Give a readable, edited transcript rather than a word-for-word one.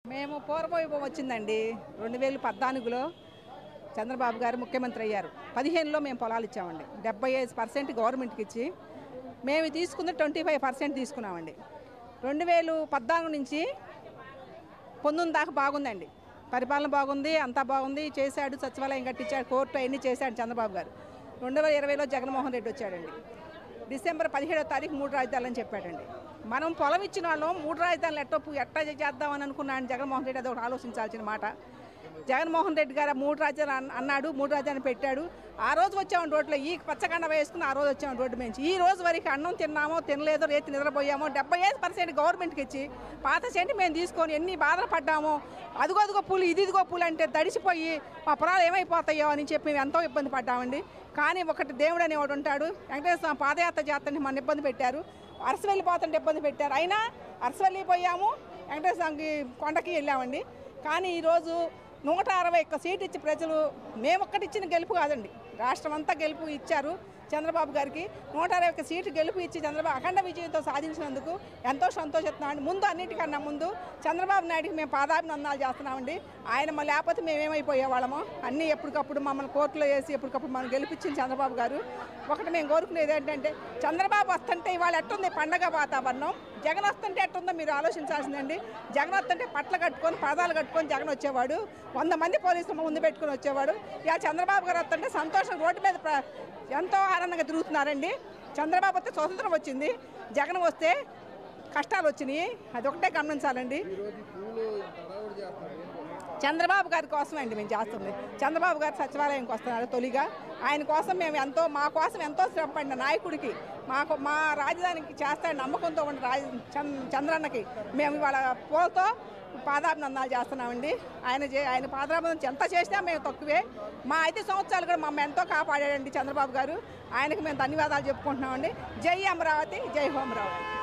మేము పూర్వవైభవం వచ్చిందండి 2014లో చంద్రబాబు గారు ముఖ్యమంత్రి అయ్యారు. 15లో మేము పొలాలు ఇచ్చామండి. 75% గవర్నమెంట్కి ఇచ్చి మేము తీసుకుంది 25% తీసుకున్నామండి. 2014 నుంచి 19 దాకా బాగుందండి. పరిపాలన బాగుంది, అంతా బాగుంది. చేశాడు, సచివాలయం కట్టించాడు, కోర్టు అవన్నీ చేశాడు చంద్రబాబు గారు. 2020లో జగన్మోహన్ రెడ్డి వచ్చాడండి. డిసెంబర్ 17వ తారీఖు 3 రాజధానులని చెప్పాడండి. మనం పొలం ఇచ్చిన వాళ్ళం 3 రాజధానులు ఎట్టా చేద్దామని అనుకున్నాను జగన్మోహన్ రెడ్డి. అది ఒకటి ఆలోచించాల్సిన మాట. జగన్మోహన్ రెడ్డి గారు 3 రాజధానులు అన్నాడు, 3 రాజధానులు పెట్టాడు. ఆ రోజు వచ్చాము రోడ్లో, ఈ పచ్చకండ వేసుకుని ఆ రోజు వచ్చాము రోడ్డు నుంచి. ఈ రోజు వరకు అన్నం తిన్నామో తినలేదో, రేతి నిద్రపోయామో. 75% గవర్నమెంట్కి ఇచ్చి పాత చెంటి మేము తీసుకొని ఎన్ని బాధలు పడ్డామో. అదిగో పూలు, ఇదిగో పూలు అంటే తడిసిపోయి మా పొలాలు ఏమైపోతాయో అని చెప్పి మేము ఎంతో ఇబ్బంది పడ్డామండి. కానీ ఒకటి దేవుడు అనేవాడు ఉంటాడు. వెంకటేశ్వర స్వామి పాదయాత్ర చేస్తుంటే మన ఇబ్బంది పెట్టారు, అరస వెళ్ళిపోతుంటే ఇబ్బంది పెట్టారు. అయినా అరస వెళ్ళిపోయాము, వెంకటేశ్వర స్వామికి కొండకి వెళ్ళామండి. కానీ ఈరోజు 161 సీట్ ఇచ్చి ప్రజలు మేము ఒక్కటిచ్చిన గెలుపు కాదండి, రాష్ట్రం అంతా గెలుపు ఇచ్చారు చంద్రబాబు గారికి. 161 సీట్లు గెలుపు ఇచ్చి చంద్రబాబు అఖండ విజయంతో సాధించినందుకు ఎంతో సంతోషిస్తున్నామండి. ముందు అన్నిటికన్నా ముందు చంద్రబాబు నాయుడికి మేము పాదాభినందనాలు చేస్తున్నామండి. ఆయన మా లేకపోతే మేమేమైపోయేవాళ్ళమో. అన్నీ ఎప్పటికప్పుడు మమ్మల్ని కోర్టులో వేసి ఎప్పటికప్పుడు మనం గెలిపించింది చంద్రబాబు గారు. ఒకటి మేము కోరుకునేది ఏంటంటే, చంద్రబాబు వస్తుంటే ఇవాళ ఎట్టుంది పండగ వాతావరణం, జగన్ వస్తుంటే ఎట్టుందో మీరు ఆలోచించాల్సిందండి. జగన్ వస్తుంటే పట్ల కట్టుకొని పాదాలు కట్టుకొని జగన్ వచ్చేవాడు, 100 మంది పోలీసులు ముందు పెట్టుకుని వచ్చేవాడు. ఇక చంద్రబాబు గారు వస్తుంటే సంతోషం రోడ్డు మీద ఎంతో ఆనందంగా తిరుగుతున్నారండి. చంద్రబాబు వస్తే స్వతంత్రం వచ్చింది, జగన్ వస్తే కష్టాలు వచ్చినాయి. అదొకటే గమనించాలండి. చంద్రబాబు గారి కోసమే అండి మేము చేస్తుంది. చంద్రబాబు గారు సచివాలయంకి వస్తున్నారు తొలిగా. ఆయన కోసం మేము మా కోసం ఎంతో శ్రమపడిన నాయకుడికి, మా రాజధానికి చేస్తాడు నమ్మకంతో ఉన్న చంద్రన్నకి మేము ఇవాళ పూలతో పాదాభినందనాలు చేస్తున్నామండి. ఆయన పాదాభినందన ఎంత చేసినా మేము తక్కువే. మా 5 సంవత్సరాలు కూడా మమ్మల్ని ఎంతో కాపాడాడండి చంద్రబాబు గారు. ఆయనకు మేము ధన్యవాదాలు చెప్పుకుంటున్నామండి. జై అమరావతి, జై హోమరావతి.